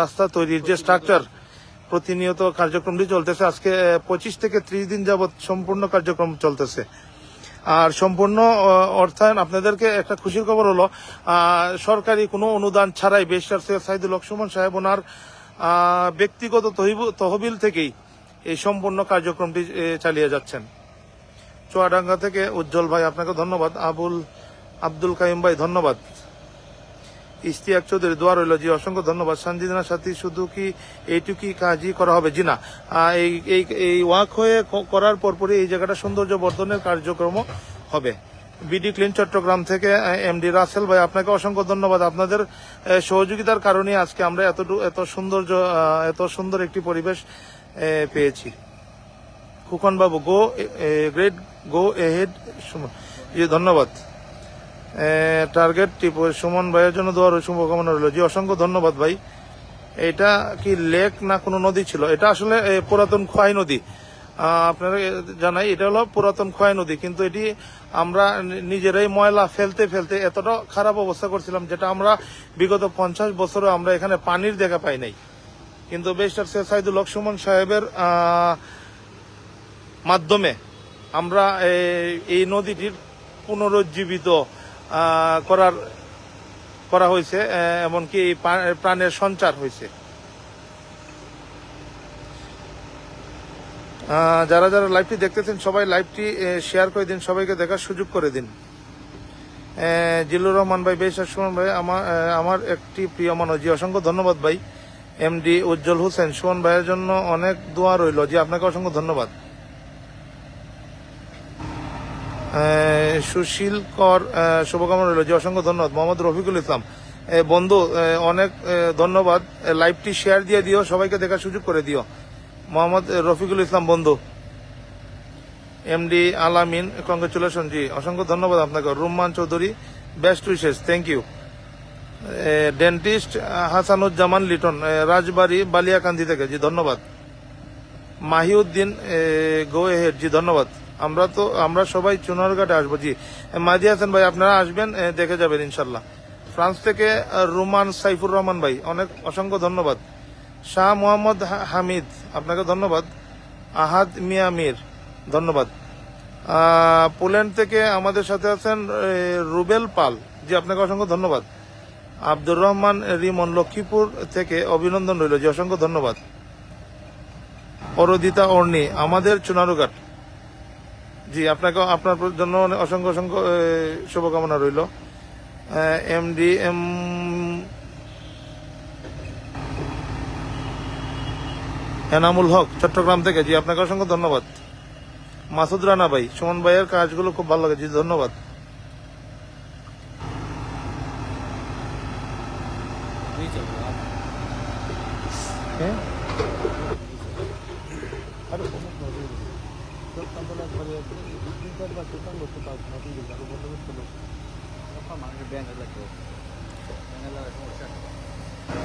রাস্তা তৈরির যে স্ট্রাকচার, প্রতিনিয়ত কার্যক্রমটি চলতেছে। আজকে 25 থেকে 30 দিন যাবৎ সম্পূর্ণ কার্যক্রম চলতেছে। আর সম্পূর্ণ অর্থায়ন, আপনাদেরকে একটা খুশির খবর হলো সরকারি কোনো অনুদান ছাড়াই ব্যারিস্টার সৈয়দ সাইদুল হক সুমন সাহেব ওনার ব্যক্তিগত তহবিল থেকেই এই সম্পূর্ণ কার্যক্রমটি চালিয়ে যাচ্ছেন। চুয়াডাঙ্গা থেকে উজ্জ্বল ভাই, আপনাকে ধন্যবাদ। আব্দুল কাইম ভাই ধন্যবাদ। ইশতিয়াক চৌধুরী, দোয়া রইল। জি অসংখ্য ধন্যবাদ। সঞ্জিদার সাথে শুধু কি এইটুকুই কাজই করা হবে? জি না, এই ওয়াক হয়ে করার পরপরই এই জায়গাটা সৌন্দর্য বর্ধনের কার্যক্রম হবে। বিডি ক্লিন চট্টগ্রাম থেকে এমডি রাসেল ভাই, আপনাকে অসংখ্য ধন্যবাদ। আপনাদের সহযোগিতার কারণে আজকে আমরা এত সুন্দর একটি পরিবেশ পেয়েছি। খুকন বাবু, গো এহেড সুমন, জি ধন্যবাদ। টার্গেট টিপ সুমন ভাইয়ের জন্য দোয়ার শুভকামনা রইল। জি অসংখ্য ধন্যবাদ ভাই। এটা কি লেক না কোনো নদী ছিল? এটা আসলে পুরাতন খোয়াই নদী। আপনারা জানাই এটা হলো পুরাতন খোয়াই নদী, কিন্তু এটি আমরা নিজেরাই ময়লা ফেলতে এতটা খারাপ অবস্থা করছিলাম, যেটা আমরা বিগত 50 বছরে আমরা এখানে পানির দেখা পাই নাই। কিন্তু ব্যারিস্টার সৈয়দ সাইদুল হক সুমন সাহেবের মাধ্যমে আমরা এই নদীটির পুনরুজ্জীবিত করা হয়েছে, এমনকি প্রাণের সঞ্চার হয়েছে। যারা যারা লাইভটি দেখতেছেন সবাই লাইভটি শেয়ার করে দিন, সবাইকে দেখার সুযোগ করে দিন। জিল্লুর রহমান ভাই, বেশ সুমন ভাই আমার একটি প্রিয় মানুষ। জি অসংখ্য ধন্যবাদ ভাই। এমডি উজ্জ্বল হোসেন, সুমন ভাইয়ের জন্য অনেক দোয়া রইল। জি আপনাকে অসংখ্য ধন্যবাদ। সুশীল কর, শুভকামনা রইল। জি অসংখ্য ধন্যবাদ। মোহাম্মদ রফিকুল ইসলাম, বন্ধু অনেক ধন্যবাদ। লাইভটি শেয়ার দিয়ে দিও, সবাইকে দেখার সুযোগ করে দিও। মোহাম্মদ রফিকুল ইসলাম বন্ধু। এমডি আলামিন, কংগ্রেচুলেশন। জি অসংখ্য ধন্যবাদ আপনাকে। Rumman Chowdhury, best wishes, thank you. Dentist Hasanuzzaman Liton, Rajbari Baliakandi থেকে, জি ধন্যবাদ। মাহিউদ্দিন, গো এহেড, জি ধন্যবাদ। আমরা সবাই চুনারঘাটে আসবো। জি মাজি হাসান ভাই, আপনারা আসবেন, দেখে যাবেন ইনশাল্লাহ। ফ্রান্স থেকে রুমান সাইফুর রহমান ভাই, অসংখ্য ধন্যবাদ। শাহ মোহাম্মদ হামিদ, আপনাকে ধন্যবাদ। আহাদ মিয়া মির, ধন্যবাদ। পোল্যান্ড থেকে আমাদের সাথে আছেন রুবেল পাল, জি আপনাকে অসংখ্য ধন্যবাদ। আব্দুর রহমান রিমন, লক্ষ্মীপুর থেকে অভিনন্দন রইল। জি অসংখ্য ধন্যবাদ। অরদিতা অর্নি, আমাদের চুনারুঘাট, জি আপনাকে আপনার জন্য অসংখ্য শুভকামনা রইল। এমডি এনামুল হক, চট্টগ্রাম থেকে, জি আপনাকে অসংখ্য ধন্যবাদ। মাসুদ রানা ভাই, সুমন ভাইয়ের কাজগুলো খুব ভালো লাগে। জি ধন্যবাদ।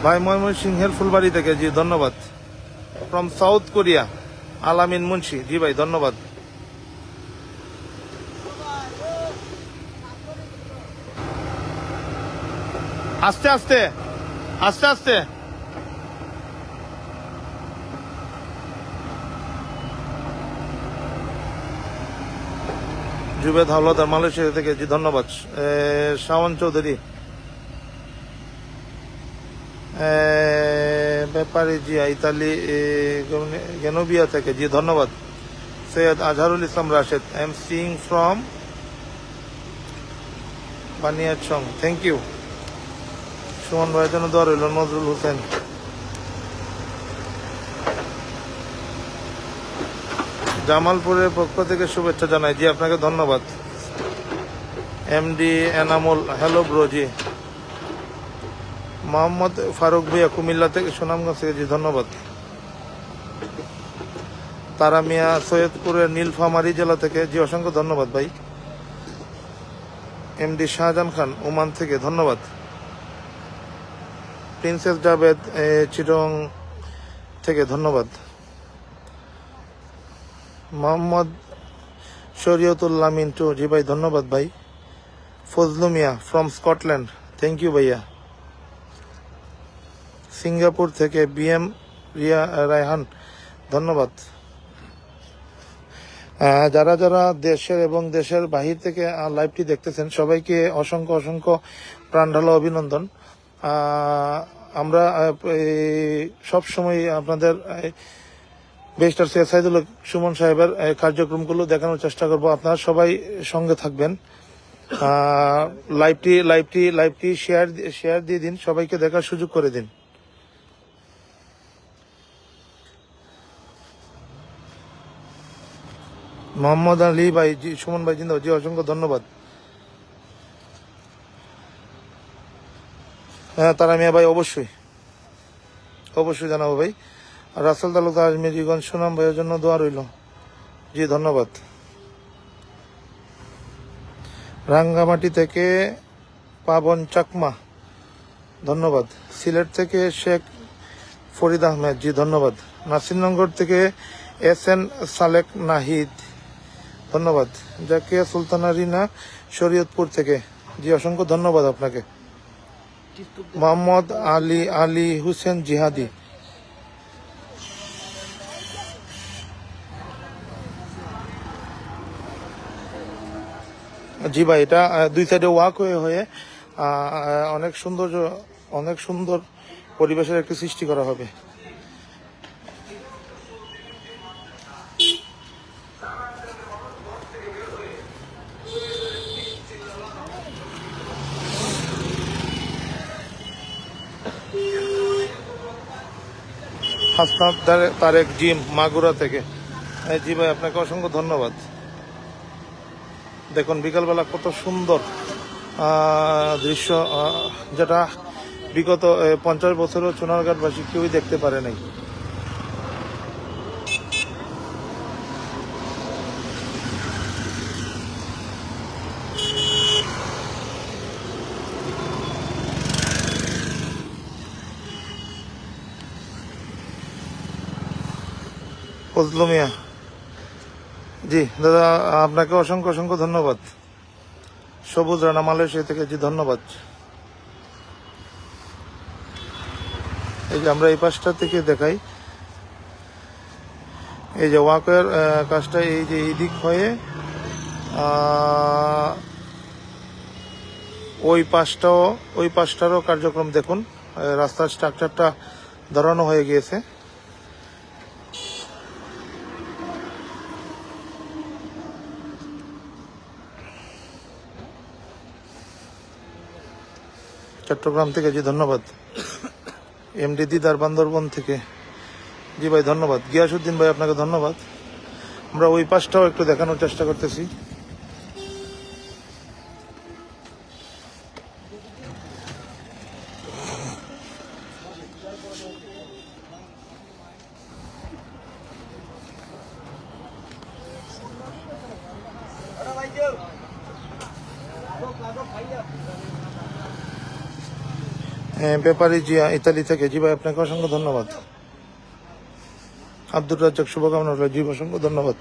ভাই ময়মনসিংহের ফুলবাড়ি থেকে, জি ধন্যবাদ। ফ্রম সাউথ কোরিয়া আলামিন মুন্সি, জি ভাই ধন্যবাদ। আস্তে আস্তে আস্তে আস্তে। জুবেদ হাওলাদার মালয়েশিয়া থেকে, জি ধন্যবাদ। শাওন চৌধুরী, ব্যাপারী জিয়া ইতালি গেনোভিয়া থেকে, জি ধন্যবাদ। Syed Azharul Islam Rashed, I am seeing from Baniachong, thank you. Sumon ভাইয়ের জন্য দোয়া রইল। নজরুল হোসেন, জামালপুরের পক্ষ থেকে শুভেচ্ছা জানাই, জি আপনাকে ধন্যবাদ। এমডি এনামুল, হ্যালো ব্রো, জি। মোহাম্মদ ফারুক ভুইয়া কুমিল্লা থেকে, সুনামগঞ্জ থেকে, জি ধন্যবাদ। তারা মিয়া সৈয়দপুরের নীলফামারী জেলা থেকে, জি অসংখ্য ধন্যবাদ ভাই। এমডি শাহজাহান খান ওমান থেকে, ধন্যবাদ। প্রিন্সেস জাভেদ চিটং থেকে, ধন্যবাদ। মোহাম্মদ শরীয়তুল্লাহ মিন্টু, জি ভাই ধন্যবাদ ভাই। ফজলু মিয়া ফ্রম স্কটল্যান্ড, থ্যাংক ইউ ভাইয়া। সিঙ্গাপুর থেকে বিএম রিয়া রায়হান, ধন্যবাদ। যারা যারা দেশের এবং দেশের বাহির থেকে লাইভটি দেখতেছেন সবাইকে অসংখ্য অসংখ্য প্রাণঢালা অভিনন্দন। আমরা সব সময় আপনাদের ব্যারিস্টার সৈয়দ সাইদুল হক সুমন সাহেবের কার্যক্রমগুলো দেখানোর চেষ্টা করব। আপনারা সবাই সঙ্গে থাকবেন। লাইভটি শেয়ার দিয়ে দিন, সবাইকে দেখার সুযোগ করে দিন। মোহাম্মদ আলী ভাই, জি সুমন ভাই জিন্দাবাদ, জি অসংখ্য ধন্যবাদ। হ্যাঁ তারা মিয়া ভাই, অবশ্যই অবশ্যই জানাবো ভাই। রাসেল তালুকদার আজমেরিগঞ্জ, সুনাম ভাইয়ের জন্য দোয়া রইল, জি ধন্যবাদ। রাঙ্গামাটি থেকে পাবন চাকমা, ধন্যবাদ। সিলেট থেকে শেখ ফরিদ আহমেদ, জি ধন্যবাদ। নাসিরনগর থেকে SN সালেক নাহিদ, ধন্যবাদ। জাকিয়া সুলতানা রিনা শরীয়তপুর থেকে, জি অসংখ্য ধন্যবাদ আপনাকে। মোহাম্মদ আলী হুসেন জিহাদি, জি ভাই এটা দুই সাইডে ওয়াক হয়ে অনেক সুন্দর পরিবেশের একটি সৃষ্টি করা হবে। হাসনাত তারেক জিম মাগুরা থেকে, জি ভাই আপনাকে অসংখ্য ধন্যবাদ। দেখুন বিকালবেলা কত সুন্দর দৃশ্য, যেটা বিগত 50 বছরও চুনারঘাটবাসী কেউই দেখতে পারে নাই। ফজলু মিয়া, জি দাদা আপনাকে অসংখ্য অসংখ্য ধন্যবাদ। সবুজ রানা মালয়েশিয়া থেকে, জি ধন্যবাদ। এই যে আমরা এই পাশটা থেকে দেখাই, এই যে ওয়াকের কাজটা এই যে এই দিক হয়ে ওই পাশটারও কার্যক্রম দেখুন। রাস্তার স্ট্রাকচারটা ধরানো হয়ে গিয়েছে। চট্টগ্রাম থেকে, জি ধন্যবাদ। এমডি দিদার বান্দরবন থেকে, জি ভাই ধন্যবাদ। গিয়াসউদ্দিন ভাই আপনাকে ধন্যবাদ। আমরা ওই পাশটাও একটু দেখানোর চেষ্টা করতেছি। ব্যাপারী জিয়া ইতালি থেকে, জি ভাই আপনাকে অসংখ্য ধন্যবাদ। আব্দুর রাজ্জাক শুভকামনা রইল, জি অসংখ্য ধন্যবাদ।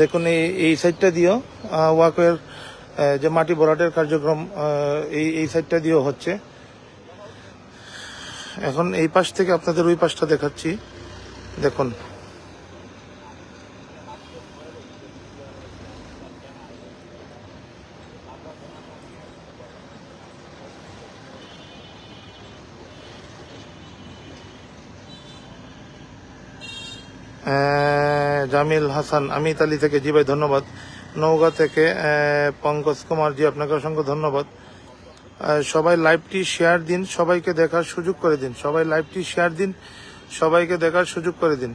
দেখুন এই সাইডটা দিয়েও ওয়াকের যে মাটি ভরাটের কার্যক্রম এই সাইডটা দিয়েও হচ্ছে। এখন এই পাশ থেকে আপনাদের ওই পাশটা দেখাচ্ছি। দেখুন জামিল হাসান, আমি ইতালি থেকে, জি ভাই ধন্যবাদ। নওগাঁ থেকে পঙ্কজ কুমার, জি আপনাকে অসংখ্য ধন্যবাদ। সবাই লাইভটি শেয়ার দিন, সবাইকে দেখার সুযোগ করে দিন। সবাই লাইভটি শেয়ার দিন, সবাইকে দেখার সুযোগ করে দিন।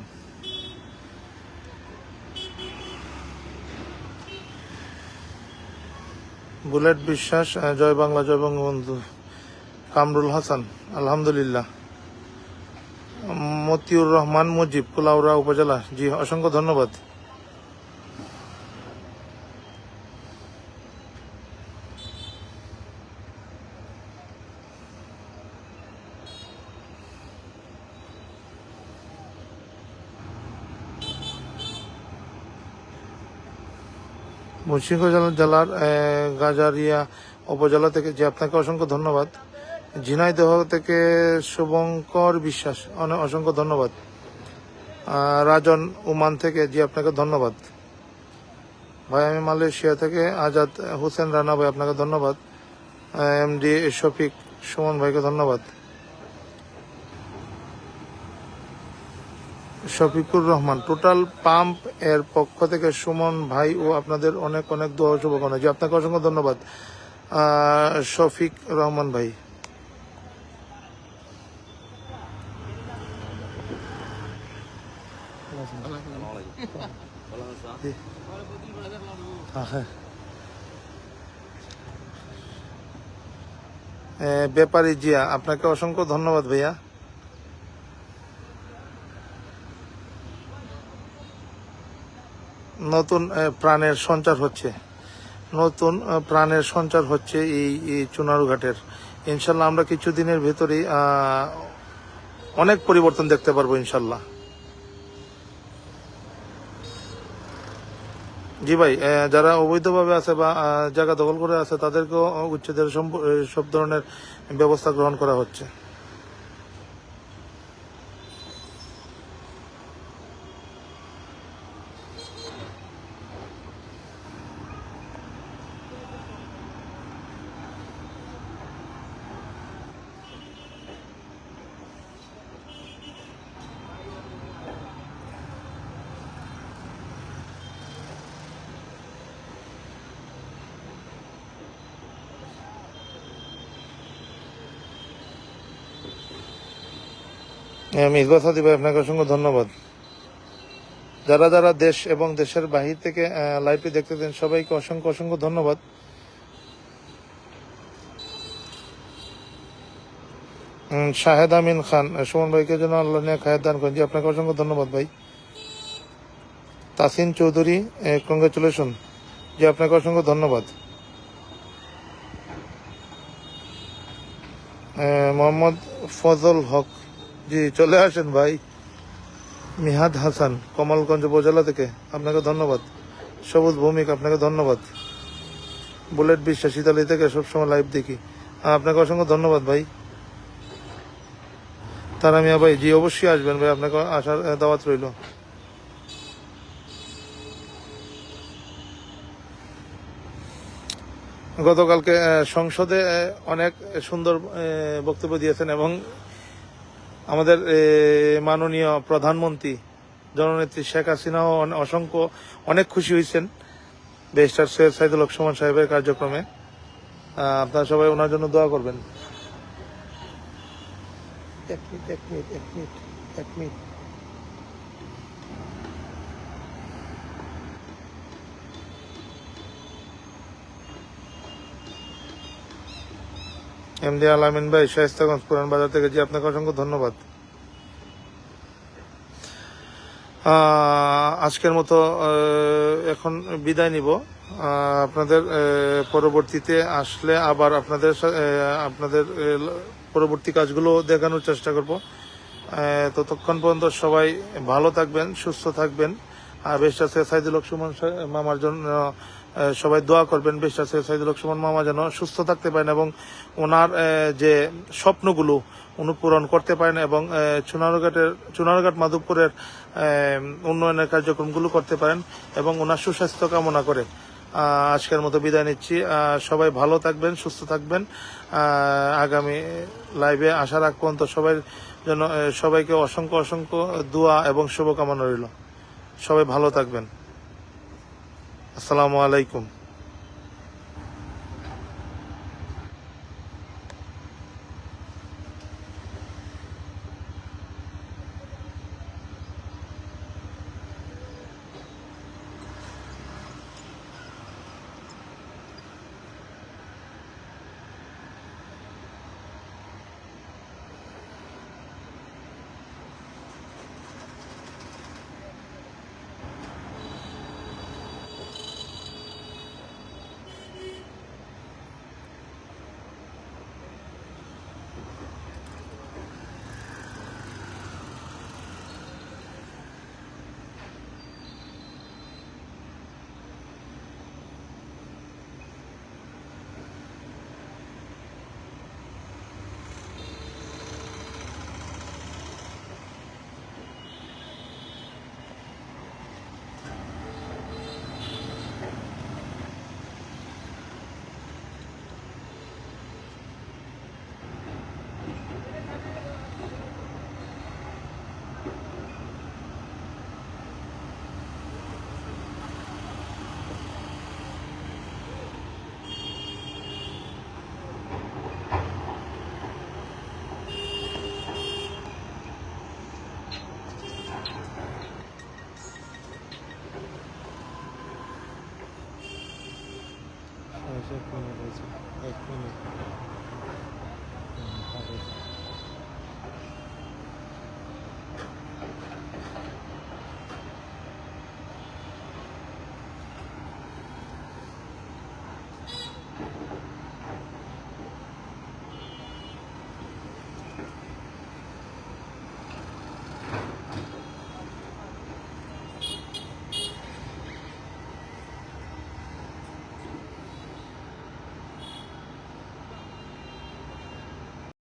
বুলেট বিশ্বাস, জয় বাংলা, জয় বঙ্গবন্ধু। কামরুল হাসান, আলহামদুলিল্লাহ। মতিউর রহমান মুজিব, কুলাউড়া উপজেলা, জি অসংখ্য ধন্যবাদ। মুন্সিগঞ্জ জেলার গাজারিয়া উপজেলা থেকে, যে আপনাকে অসংখ্য ধন্যবাদ। ঝিনাইদহ থেকে শুভঙ্কর বিশ্বাস, অসংখ্য ধন্যবাদ। রাজন ওমান থেকে, জি আপনাকে ধন্যবাদ ভাই। আমি মালয়েশিয়া থেকে আজাদ হোসেন রানা ভাই, আপনাকে ধন্যবাদ। এমডি শফিক সুমন ভাইকে ধন্যবাদ। শফিকুর রহমান, টোটাল পাম্প এর পক্ষ থেকে সুমন ভাই ও আপনাদের অনেক অনেক দোয়া ও শুভকামনা, জি আপনাকে অসংখ্য ধন্যবাদ শফিক রহমান ভাই। ব্যাপারী জিয়া, আপনাকে অসংখ্য ধন্যবাদ ভাইয়া। নতুন প্রাণের সঞ্চার হচ্ছে, নতুন প্রাণের সঞ্চার হচ্ছে এই চুনারুঘাটের। ইনশাল্লাহ আমরা কিছুদিনের ভেতরেই অনেক পরিবর্তন দেখতে পারবো ইনশাল্লাহ। জি ভাই, যারা অবৈধভাবে আছে বা জায়গা দখল করে আছে তাদেরকেও উচ্ছেদের সব ধরনের ব্যবস্থা গ্রহণ করা হচ্ছে। মিসবাহ সাদি ভাই, আপনাকে অসংখ্য ধন্যবাদ। যারা যারা দেশ এবং দেশের বাহির থেকে লাইভটি দেখতেছেন সবাইকে অসংখ্য অসংখ্য ধন্যবাদ। শাহেদ আমিন খান, সুমন ভাইকে যেন আল্লাহ নিয়ে খায়ের দান করেন, জি আপনাকে অসংখ্য ধন্যবাদ ভাই। তাসিন চৌধুরী, কংগ্রেচুলেশন, জি আপনাকে অসংখ্য ধন্যবাদ। মোহাম্মদ ফজল হক, জি চলে আসেন ভাই। মিহাদ হাসান, কমলগঞ্জ উপজেলা থেকে, আপনাকে ধন্যবাদ। সবুজ ভৌমিক, আপনাকে ধন্যবাদ। বুলেট বিশ্বাস, ইতালি থেকে সবসময় লাইভ দেখি, আপনাকে অসংখ্য ধন্যবাদ ভাই। তারামিয়া ভাই, জি অবশ্যই আসবেন ভাই, আপনাকে আসার দাওয়াত রইল। গতকালকে সংসদে অনেক সুন্দর বক্তব্য দিয়েছেন এবং আমাদের মাননীয় প্রধানমন্ত্রী জননেত্রী শেখ হাসিনাও অনেক খুশি হয়েছেন ব্যারিস্টার সৈয়দ সাইদুল হক সুমন সাহেবের কার্যক্রমে। আপনারা সবাই ওনার জন্য দোয়া করবেন। এক মিনিট। এমডি আলামিন ভাই, শায়েস্তাগঞ্জ পুরান বাজার থেকে, জি আপনাকে অসংখ্য ধন্যবাদ। আজকের মতো এখন বিদায় নিব। আপনাদের পরবর্তীতে আসলে আবার আপনাদের পরবর্তী কাজগুলো দেখানোর চেষ্টা করব। ততক্ষণ পর্যন্ত সবাই ভালো থাকবেন, সুস্থ থাকবেন। আর ব্যারিস্টার সৈয়দ সাইদুল হক সুমন মামার জন্য সবাই দোয়া করবেন বিশ্বাস সাইদুল হক সুমন মামা যেন সুস্থ থাকতে পারেন এবং ওনার যে স্বপ্নগুলো উনি পূরণ করতে পারেন এবং চুনারঘাট মাধবপুরের উন্নয়নের কার্যক্রমগুলো করতে পারেন এবং ওনার সুস্বাস্থ্য কামনা করে আজকের মতো বিদায় নিচ্ছি। সবাই ভালো থাকবেন, সুস্থ থাকবেন। আগামী লাইভে আসার আগ পর্যন্ত সবাইকে অসংখ্য অসংখ্য দোয়া এবং শুভকামনা রইল। সবাই ভালো থাকবেন। আসসালামু আলাইকুম। এক মিনিট।